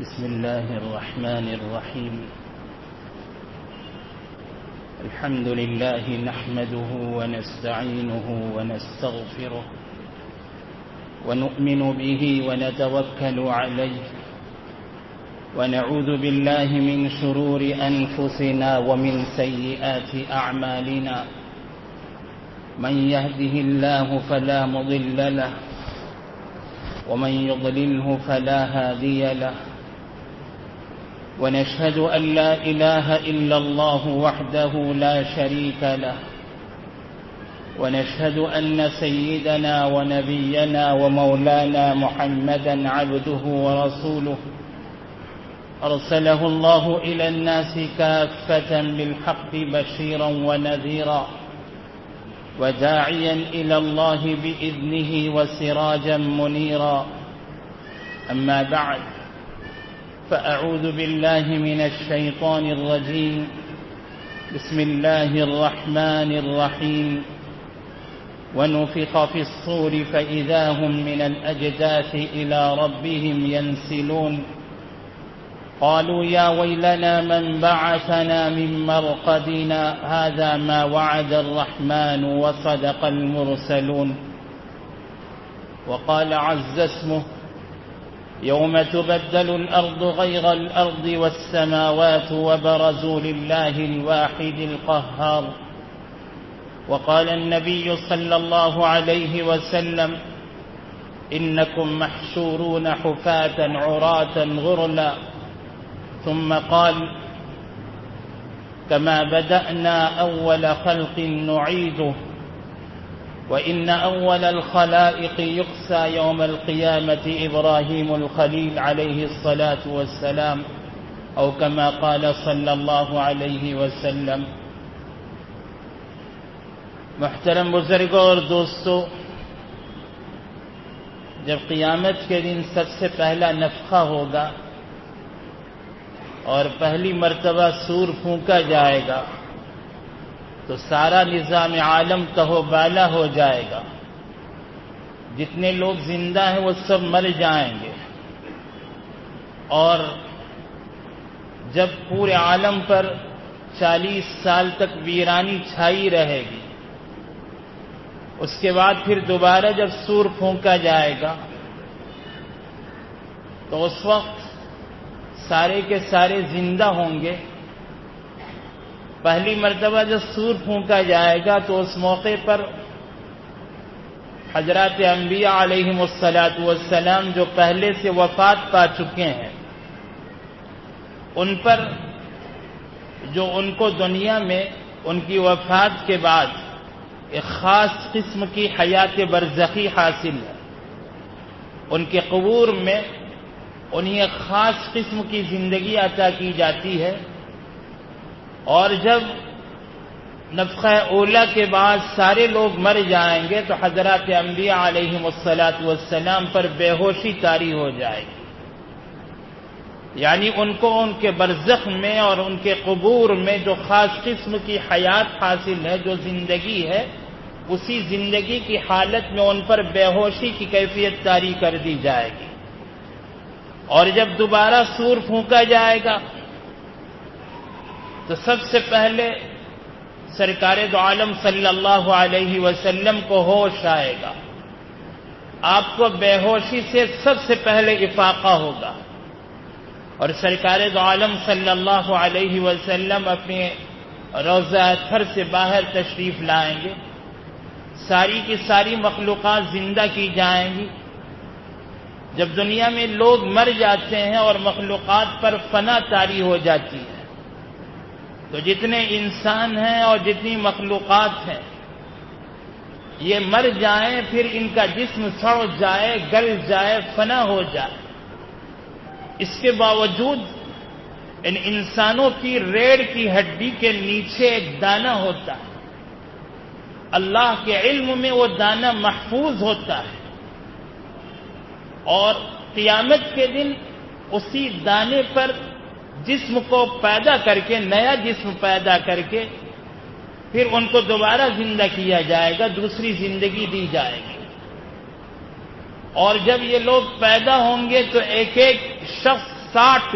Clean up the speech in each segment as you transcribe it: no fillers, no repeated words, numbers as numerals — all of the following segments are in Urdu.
بسم الله الرحمن الرحيم. الحمد لله نحمده ونستعينه ونستغفره ونؤمن به ونتوكل عليه ونعوذ بالله من شرور أنفسنا ومن سيئات أعمالنا. من يهده الله فلا مضل له ومن يضلله فلا هادي له. ونشهد أن لا إله إلا الله وحده لا شريك له. ونشهد أن سيدنا ونبينا ومولانا محمدا عبده ورسوله أرسله الله إلى الناس كافة بالحق بشيرا ونذيرا وداعيا إلى الله بإذنه وسراجا منيرا. أما بعد، فأعوذ بالله من الشيطان الرجيم. بسم الله الرحمن الرحيم. ونفخ في الصور فإذا هم من الأجداث إلى ربهم ينسلون. قالوا يا ويلنا من بعثنا من مرقدنا هذا ما وعد الرحمن وصدق المرسلون. وقال عز اسمه يوم تبدل الأرض غير الأرض والسماوات وبرزوا لله الواحد القهار. وقال النبي صلى الله عليه وسلم إنكم محشورون حفاة عراة غرلا. ثم قال كما بدأنا أول خلق نعيده وإن أول الخلائق يقسى يوم القيامة إبراهيم الخليل عليه الصلاة والسلام أو كما قال صلى الله عليه وسلم. محترم بزرگوں اور دوستو، جب قیامت کے دن سب سے پہلا نفخہ ہوگا اور پہلی مرتبہ سور پھونکا جائے گا تو سارا نظام عالم تہو بالا ہو جائے گا. جتنے لوگ زندہ ہیں وہ سب مر جائیں گے، اور جب پورے عالم پر 40 سال تک ویرانی چھائی رہے گی، اس کے بعد پھر دوبارہ جب سور پھونکا جائے گا تو اس وقت سارے کے سارے زندہ ہوں گے. پہلی مرتبہ جب سور پھونکا جائے گا تو اس موقع پر حضرات انبیاء علیہم الصلاۃ والسلام جو پہلے سے وفات پا چکے ہیں، ان پر جو ان کو دنیا میں ان کی وفات کے بعد ایک خاص قسم کی حیات برزخی حاصل ہے. ان کے قبور میں انہیں ایک خاص قسم کی زندگی عطا کی جاتی ہے، اور جب نفخہ اولا کے بعد سارے لوگ مر جائیں گے تو حضرات انبیاء علیہم الصلاۃ والسلام پر بے ہوشی طاری ہو جائے گی. یعنی ان کو ان کے برزخ میں اور ان کے قبور میں جو خاص قسم کی حیات حاصل ہے، جو زندگی ہے، اسی زندگی کی حالت میں ان پر بے ہوشی کی کیفیت طاری کر دی جائے گی. اور جب دوبارہ سور پھونکا جائے گا تو سب سے پہلے سرکار دو عالم صلی اللہ علیہ وسلم کو ہوش آئے گا. آپ کو بے ہوشی سے سب سے پہلے افاقہ ہوگا، اور سرکار دو عالم صلی اللہ علیہ وسلم اپنے روضہ اطہر سے باہر تشریف لائیں گے. ساری کی ساری مخلوقات زندہ کی جائیں گی. جب دنیا میں لوگ مر جاتے ہیں اور مخلوقات پر فنا طاری ہو جاتی ہے تو جتنے انسان ہیں اور جتنی مخلوقات ہیں یہ مر جائیں، پھر ان کا جسم سڑ جائے، گل جائے، فنا ہو جائے. اس کے باوجود ان انسانوں کی ریڑھ کی ہڈی کے نیچے ایک دانہ ہوتا ہے. اللہ کے علم میں وہ دانہ محفوظ ہوتا ہے، اور قیامت کے دن اسی دانے پر جسم کو پیدا کر کے، نیا جسم پیدا کر کے پھر ان کو دوبارہ زندہ کیا جائے گا، دوسری زندگی دی جائے گی. اور جب یہ لوگ پیدا ہوں گے تو ایک ایک شخص 60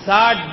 60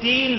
3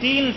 3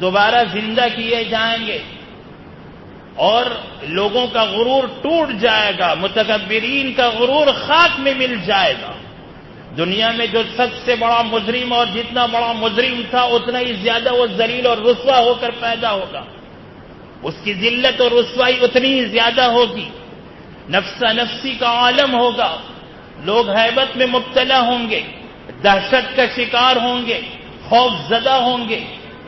دوبارہ زندہ کیے جائیں گے اور لوگوں کا غرور ٹوٹ جائے گا، متکبرین کا غرور خاک میں مل جائے گا۔ دنیا میں جو سب سے بڑا مجرم اور جتنا بڑا مجرم تھا اتنا ہی زیادہ وہ ذلیل اور رسوا ہو کر پیدا ہوگا، اس کی ذلت اور رسوائی اتنی ہی زیادہ ہوگی، نفسا نفسی کا عالم ہوگا، لوگ ہیبت میں مبتلا ہوں گے، دہشت کا شکار ہوں گے، خوف زدہ ہوں گے،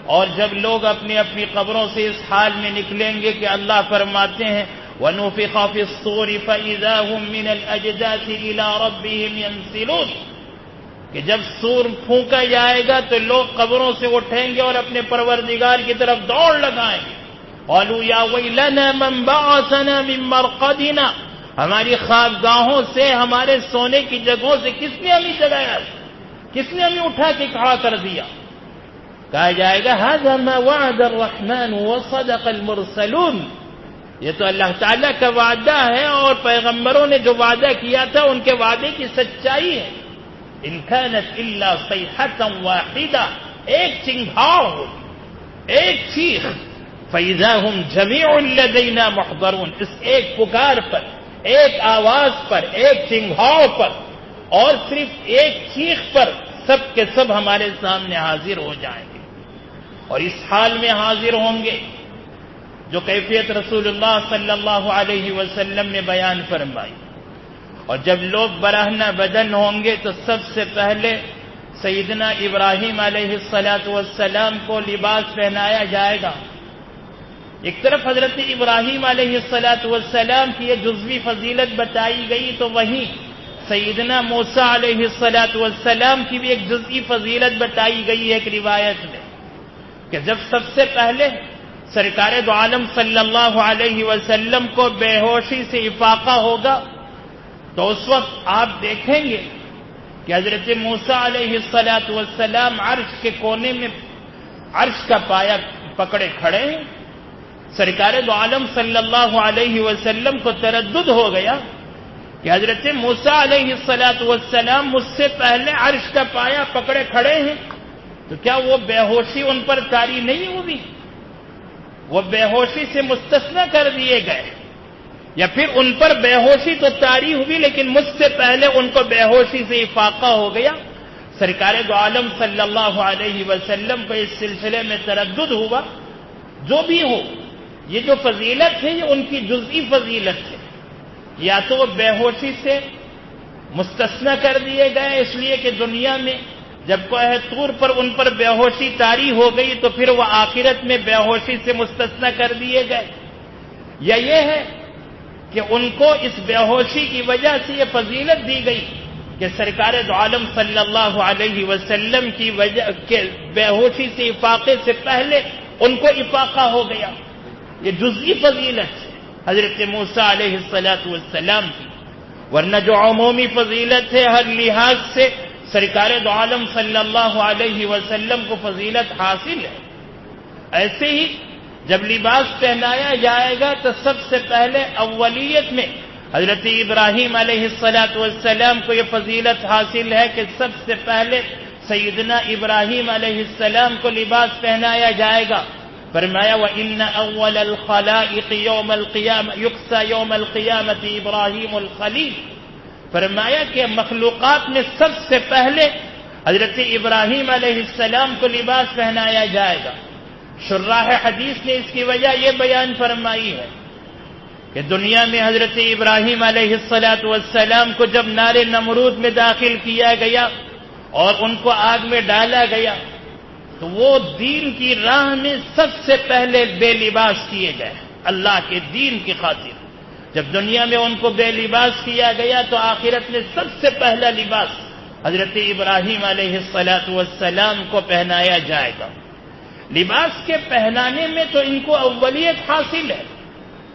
اور جب لوگ اپنی اپنی قبروں سے اس حال میں نکلیں گے کہ اللہ فرماتے ہیں وَنُفِخَ فِي الصُّورِ فَإِذَا هُم مِّنَ الْأَجْدَاثِ إِلَىٰ رَبِّهِمْ يَنسِلُونَ، کہ جب سور پھونکا جائے گا تو لوگ قبروں سے اٹھیں گے اور اپنے پروردگار کی طرف دوڑ لگائیں گے۔ قَالُوا يَا وَيْلَنَا مَن بَعَثَنَا مِن مَّرْقَدِنَا، ہماری خوابگاہوں سے، ہمارے سونے کی جگہوں سے کس نے ہمیں جگایا، کس نے ہمیں اٹھا کے کھڑا کر دیا؟ کہا جائے گا هَذَا مَا وَعَدَ الرَّحْمَنُ وَصَدَقَ الْمُرْسَلُونَ، یہ تو اللہ تعالیٰ کا وعدہ ہے اور پیغمبروں نے جو وعدہ کیا تھا ان کے وعدے کی سچائی ہے۔ إِن كَانَتْ إِلَّا صَيْحَةً وَاحِدَةً، ایک چنگھاڑ ہوگی، ایک چیخ، فَإِذَا هُمْ جَمِيعٌ لَدَيْنَا مُحْضَرُونَ، اس ایک پکار پر، ایک آواز پر، ایک چنگھاڑ پر اور صرف ایک چیخ پر سب کے سب ہمارے سامنے حاضر ہو جائیں گے، اور اس حال میں حاضر ہوں گے جو کیفیت رسول اللہ صلی اللہ علیہ وسلم نے بیان فرمائی۔ اور جب لوگ برہنہ بدن ہوں گے تو سب سے پہلے سیدنا ابراہیم علیہ السلام کو لباس پہنایا جائے گا۔ ایک طرف حضرت ابراہیم علیہ السلام کی یہ جزوی فضیلت بتائی گئی تو وہیں سیدنا موسیٰ علیہ السلام کی بھی ایک جزوی فضیلت بتائی گئی ہے ایک روایت میں، کہ جب سب سے پہلے سرکار دو عالم صلی اللہ علیہ وسلم کو بے ہوشی سے افاقہ ہوگا تو اس وقت آپ دیکھیں گے کہ حضرت موسیٰ علیہ السلام عرش کے کونے میں عرش کا پایا پکڑے کھڑے ہیں۔ سرکار دو عالم صلی اللہ علیہ وسلم کو تردد ہو گیا کہ حضرت موسیٰ علیہ السلام مجھ سے پہلے عرش کا پایا پکڑے کھڑے ہیں، تو کیا وہ بے ہوشی ان پر طاری نہیں ہوئی؟ وہ بے ہوشی سے مستثنی کر دیے گئے، یا پھر ان پر بے ہوشی تو طاری ہوئی لیکن مجھ سے پہلے ان کو بے ہوشی سے افاقہ ہو گیا؟ سرکار دو عالم صلی اللہ علیہ وسلم کو اس سلسلے میں تردد ہوا۔ جو بھی ہو، یہ جو فضیلت ہے یہ ان کی جزئی فضیلت ہے، یا تو وہ بے ہوشی سے مستثنی کر دیے گئے اس لیے کہ دنیا میں جب کوہ طور پر ان پر بے ہوشی طاری ہو گئی تو پھر وہ آخرت میں بے ہوشی سے مستثنی کر دیے گئے، یا یہ ہے کہ ان کو اس بے ہوشی کی وجہ سے یہ فضیلت دی گئی کہ سرکار دو عالم صلی اللہ علیہ وسلم کی وجہ کے بے ہوشی سے افاقے سے پہلے ان کو افاقہ ہو گیا۔ یہ جزئی فضیلت ہے حضرت موسیٰ علیہ السلام کی، ورنہ جو عمومی فضیلت ہے ہر لحاظ سے سرکار دو عالم صلی اللہ علیہ وسلم کو فضیلت حاصل ہے۔ ایسے ہی جب لباس پہنایا جائے گا تو سب سے پہلے اولیت میں حضرت ابراہیم علیہ السلام کو یہ فضیلت حاصل ہے کہ سب سے پہلے سیدنا ابراہیم علیہ السلام کو لباس پہنایا جائے گا۔ فرمایا وَإِنَّ أَوَّلَ الْخَلَائِقِ يُكْسَى يَوْمَ الْقِيَامَةِ إِبْرَاهِيمُ الْخَلِيلُ، فرمایا کہ مخلوقات میں سب سے پہلے حضرت ابراہیم علیہ السلام کو لباس پہنایا جائے گا۔ شراح حدیث نے اس کی وجہ یہ بیان فرمائی ہے کہ دنیا میں حضرت ابراہیم علیہ السلام کو جب نار نمرود میں داخل کیا گیا اور ان کو آگ میں ڈالا گیا تو وہ دین کی راہ میں سب سے پہلے بے لباس کیے گئے اللہ کے دین کی خاطر۔ جب دنیا میں ان کو بے لباس کیا گیا تو آخرت میں سب سے پہلا لباس حضرت ابراہیم علیہ السلام کو پہنایا جائے گا۔ لباس کے پہنانے میں تو ان کو اولیت حاصل ہے،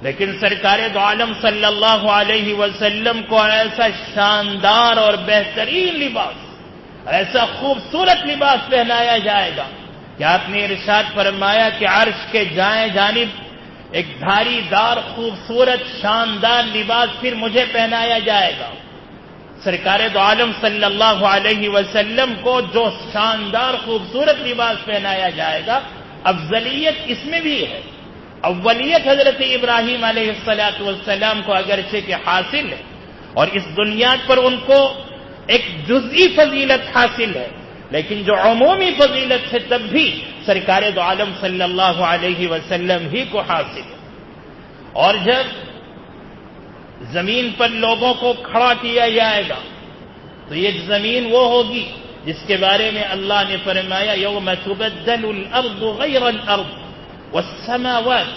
لیکن سرکار دو عالم صلی اللہ علیہ وسلم کو ایسا شاندار اور بہترین لباس، ایسا خوبصورت لباس پہنایا جائے گا کہ آپ نے ارشاد فرمایا کہ عرش کے دائیں جانب ایک دھاری دار خوبصورت شاندار لباس پھر مجھے پہنایا جائے گا۔ سرکار دو عالم صلی اللہ علیہ وسلم کو جو شاندار خوبصورت لباس پہنایا جائے گا افضلیت اس میں بھی ہے. اولیت حضرت ابراہیم علیہ السلام کو اگرچہ کہ حاصل ہے اور اس بنیاد پر ان کو ایک جزئی فضیلت حاصل ہے، لیکن جو عمومی فضیلت ہے تب بھی سرکار دو عالم صلی اللہ علیہ وسلم ہی کو حاصل ہے. اور جب زمین پر لوگوں کو کھڑا کیا جائے گا تو یہ زمین وہ ہوگی جس کے بارے میں اللہ نے فرمایا یوم تبدل الارض غیر الارض والسماوات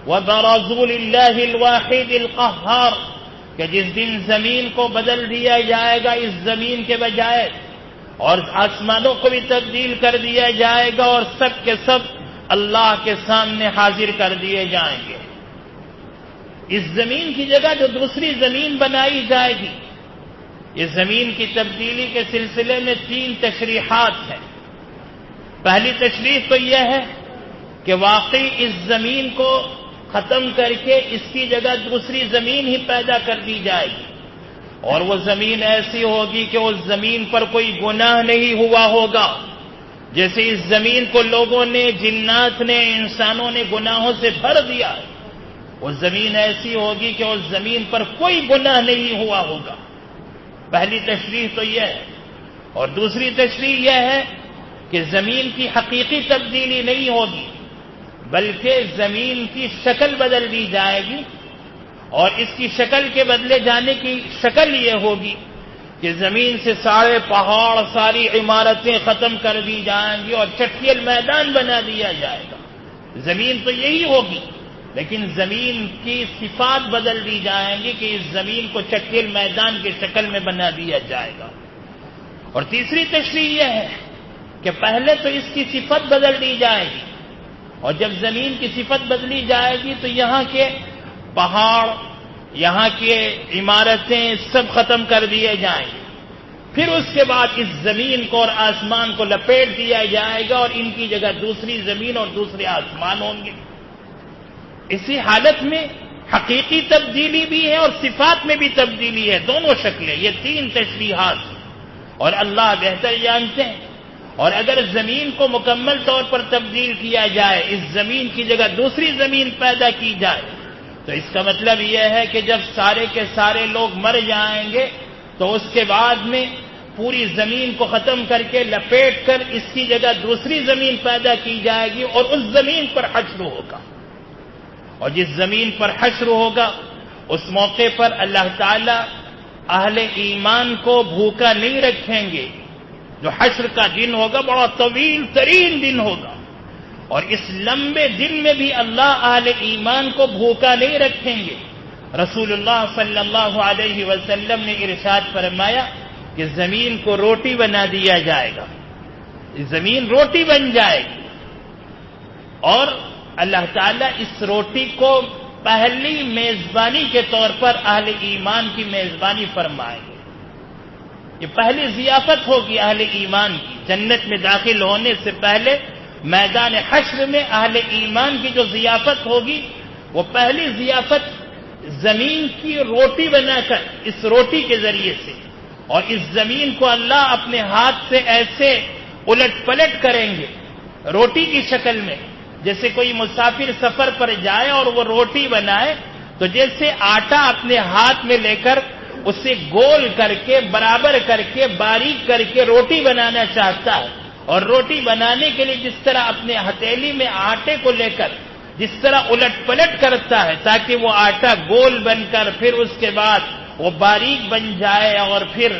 وبرزوا للہ الواحد القہار، کہ جس دن زمین کو بدل دیا جائے گا اس زمین کے بجائے، اور آسمانوں کو بھی تبدیل کر دیا جائے گا اور سب کے سب اللہ کے سامنے حاضر کر دیے جائیں گے. اس زمین کی جگہ جو دوسری زمین بنائی جائے گی، یہ زمین کی تبدیلی کے سلسلے میں 3 تشریحات ہیں. پہلی تشریح تو یہ ہے کہ واقعی اس زمین کو ختم کر کے اس کی جگہ دوسری زمین ہی پیدا کر دی جائے گی، اور وہ زمین ایسی ہوگی کہ اس زمین پر کوئی گناہ نہیں ہوا ہوگا. جیسے اس زمین کو لوگوں نے، جنات نے، انسانوں نے گناہوں سے بھر دیا ہے، وہ زمین ایسی ہوگی کہ اس زمین پر کوئی گناہ نہیں ہوا ہوگا. پہلی تشریح تو یہ ہے. اور دوسری تشریح یہ ہے کہ زمین کی حقیقی تبدیلی نہیں ہوگی، بلکہ زمین کی شکل بدل دی جائے گی، اور اس کی شکل کے بدلے جانے کی شکل یہ ہوگی کہ زمین سے سارے پہاڑ، ساری عمارتیں ختم کر دی جائیں گی اور چٹیل میدان بنا دیا جائے گا. زمین تو یہی ہوگی، لیکن زمین کی صفات بدل دی جائیں گی کہ اس زمین کو چٹیل میدان کی شکل میں بنا دیا جائے گا. اور تیسری تشریح یہ ہے کہ پہلے تو اس کی صفت بدل دی جائے گی، اور جب زمین کی صفت بدلی جائے گی تو یہاں کے پہاڑ، یہاں کی عمارتیں سب ختم کر دیے جائیں گے. پھر اس کے بعد اس زمین کو اور آسمان کو لپیٹ دیا جائے گا اور ان کی جگہ دوسری زمین اور دوسرے آسمان ہوں گے. اسی حالت میں حقیقی تبدیلی بھی ہے اور صفات میں بھی تبدیلی ہے، دونوں شکلیں. یہ 3 تشریحات اور اللہ بہتر جانتے ہیں. اور اگر زمین کو مکمل طور پر تبدیل کیا جائے، اس زمین کی جگہ دوسری زمین پیدا کی جائے، تو اس کا مطلب یہ ہے کہ جب سارے کے سارے لوگ مر جائیں گے تو اس کے بعد میں پوری زمین کو ختم کر کے لپیٹ کر اس کی جگہ دوسری زمین پیدا کی جائے گی اور اس زمین پر حشر ہوگا. اور جس زمین پر حشر ہوگا اس موقع پر اللہ تعالی اہل ایمان کو بھوکا نہیں رکھیں گے. جو حشر کا دن ہوگا بڑا طویل ترین دن ہوگا، اور اس لمبے دن میں بھی اللہ اہل ایمان کو بھوکا نہیں رکھیں گے. رسول اللہ صلی اللہ علیہ وسلم نے ارشاد فرمایا کہ زمین کو روٹی بنا دیا جائے گا، زمین روٹی بن جائے گی، اور اللہ تعالیٰ اس روٹی کو پہلی میزبانی کے طور پر اہل ایمان کی میزبانی فرمائیں گے. یہ پہلی ضیافت ہوگی اہل ایمان کی. جنت میں داخل ہونے سے پہلے میدان حشر میں اہل ایمان کی جو ضیافت ہوگی وہ پہلی ضیافت زمین کی روٹی بنا کر اس روٹی کے ذریعے سے، اور اس زمین کو اللہ اپنے ہاتھ سے ایسے الٹ پلٹ کریں گے روٹی کی شکل میں، جیسے کوئی مسافر سفر پر جائے اور وہ روٹی بنائے تو جیسے آٹا اپنے ہاتھ میں لے کر اسے گول کر کے، برابر کر کے، باریک کر کے روٹی بنانا چاہتا ہے، اور روٹی بنانے کے لیے جس طرح اپنے ہتھیلی میں آٹے کو لے کر جس طرح الٹ پلٹ کرتا ہے تاکہ وہ آٹا گول بن کر پھر اس کے بعد وہ باریک بن جائے اور پھر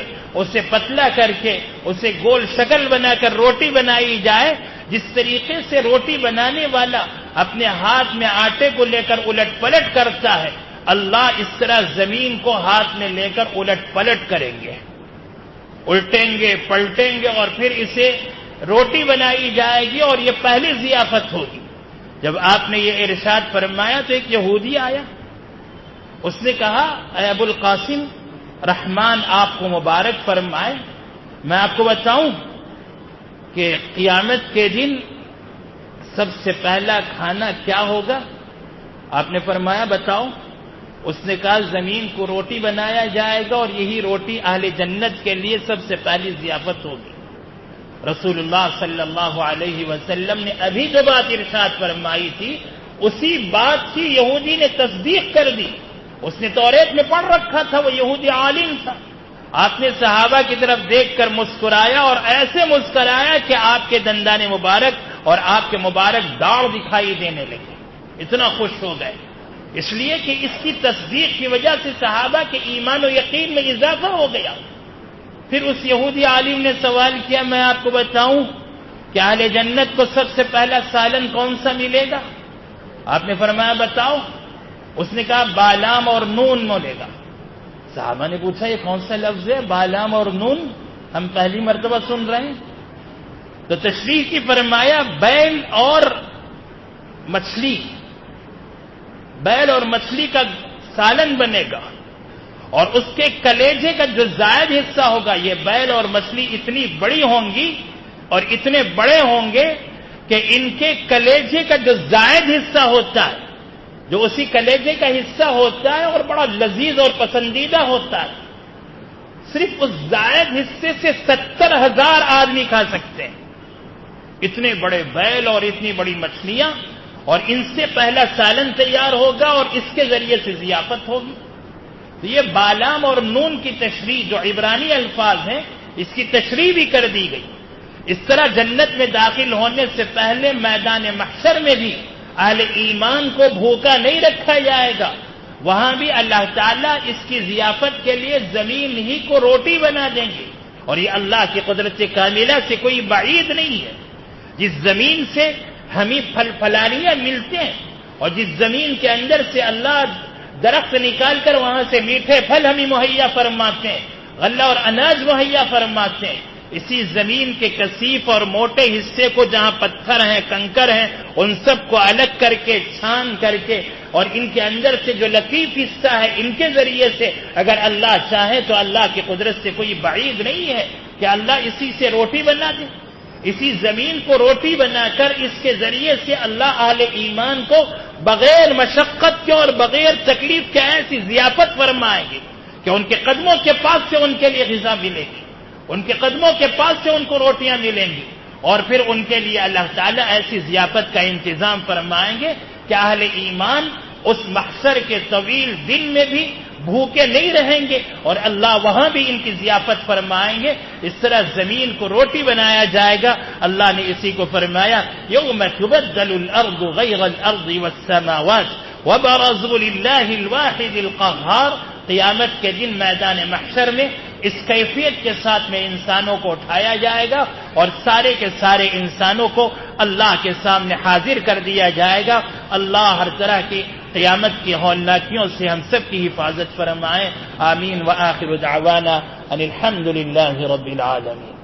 اسے پتلا کر کے اسے گول شکل بنا کر روٹی بنائی جائے، جس طریقے سے روٹی بنانے والا اپنے ہاتھ میں آٹے کو لے کر الٹ پلٹ کرتا ہے، اللہ اس طرح زمین کو ہاتھ میں لے کر الٹ پلٹ کریں گے، الٹیں گے، پلٹیں گے، اور پھر اسے روٹی بنائی جائے گی. اور یہ پہلی ضیافت ہوگی. جب آپ نے یہ ارشاد فرمایا تو ایک یہودی آیا، اس نے کہا اے ابو القاسم، رحمان آپ کو مبارک فرمائے، میں آپ کو بتاؤں کہ قیامت کے دن سب سے پہلا کھانا کیا ہوگا؟ آپ نے فرمایا بتاؤ. اس نے کہا زمین کو روٹی بنایا جائے گا اور یہی روٹی اہل جنت کے لیے سب سے پہلی ضیافت ہوگی. رسول اللہ صلی اللہ علیہ وسلم نے ابھی جو بات ارشاد فرمائی تھی اسی بات کی یہودی نے تصدیق کر دی. اس نے توریت میں پڑھ رکھا تھا, وہ یہودی عالم تھا. آپ نے صحابہ کی طرف دیکھ کر مسکرایا اور ایسے مسکرایا کہ آپ کے دندان مبارک اور آپ کے مبارک داڑھ دکھائی دینے لگے, اتنا خوش ہو گئے. اس لیے کہ اس کی تصدیق کی وجہ سے صحابہ کے ایمان و یقین میں اضافہ ہو گیا. پھر اس یہودی عالم نے سوال کیا, میں آپ کو بتاؤں کہ اہل جنت کو سب سے پہلا سالن کون سا ملے گا؟ آپ نے فرمایا بتاؤ. اس نے کہا بالام اور نون ملے گا. صحابہ نے پوچھا یہ کون سا لفظ ہے بالام اور نون, ہم پہلی مرتبہ سن رہے ہیں. تو تشریح کی فرمایا بیل اور مچھلی, بیل اور مچھلی کا سالن بنے گا اور اس کے کلیجے کا جو زائد حصہ ہوگا, یہ بیل اور مچھلی اتنی بڑی ہوں گی اور اتنے بڑے ہوں گے کہ ان کے کلیجے کا جو زائد حصہ ہوتا ہے, جو اسی کلیجے کا حصہ ہوتا ہے اور بڑا لذیذ اور پسندیدہ ہوتا ہے, صرف اس زائد حصے سے 70,000 آدمی کھا سکتے ہیں. اتنے بڑے بیل اور اتنی بڑی مچھلیاں, اور ان سے پہلا سالن تیار ہوگا اور اس کے ذریعے سے ضیافت ہوگی. تو یہ بالام اور نون کی تشریح جو عبرانی الفاظ ہیں اس کی تشریح بھی کر دی گئی. اس طرح جنت میں داخل ہونے سے پہلے میدان محشر میں بھی اہل ایمان کو بھوکا نہیں رکھا جائے گا. وہاں بھی اللہ تعالیٰ اس کی ضیافت کے لیے زمین ہی کو روٹی بنا دیں گے, اور یہ اللہ کی قدرت کاملہ سے کوئی بعید نہیں ہے. جس زمین سے ہمیں پھل پھلاریاں ملتے ہیں اور جس زمین کے اندر سے اللہ درخت نکال کر وہاں سے میٹھے پھل ہمیں مہیا فرماتے ہیں, غلہ اور اناج مہیا فرماتے ہیں, اسی زمین کے کثیف اور موٹے حصے کو جہاں پتھر ہیں کنکر ہیں ان سب کو الگ کر کے چھان کر کے اور ان کے اندر سے جو لطیف حصہ ہے ان کے ذریعے سے اگر اللہ چاہے تو اللہ کی قدرت سے کوئی بعید نہیں ہے کہ اللہ اسی سے روٹی بنا دے. اسی زمین کو روٹی بنا کر اس کے ذریعے سے اللہ اہل ایمان کو بغیر مشقت کے اور بغیر تکلیف کے ایسی ضیافت فرمائیں گے کہ ان کے قدموں کے پاس سے ان کے لیے غذا ملے گی, ان کے قدموں کے پاس سے ان کو روٹیاں ملیں گی, اور پھر ان کے لیے اللہ تعالیٰ ایسی ضیافت کا انتظام فرمائیں گے کہ اہل ایمان اس محشر کے طویل دن میں بھی بھوکے نہیں رہیں گے اور اللہ وہاں بھی ان کی ضیافت فرمائیں گے. اس طرح زمین کو روٹی بنایا جائے گا. اللہ نے اسی کو فرمایا یوم تبدل الارض غیر الارض والسماوات وبرزوا للہ الواحد القہار. قیامت کے دن میدان محشر میں اس کیفیت کے ساتھ میں انسانوں کو اٹھایا جائے گا اور سارے کے سارے انسانوں کو اللہ کے سامنے حاضر کر دیا جائے گا. اللہ ہر طرح کی قیامت کی ہولناکیوں سے ہم سب کی حفاظت فرمائے. آمین. وآخر دعوانا ان الحمد للہ رب العالمین.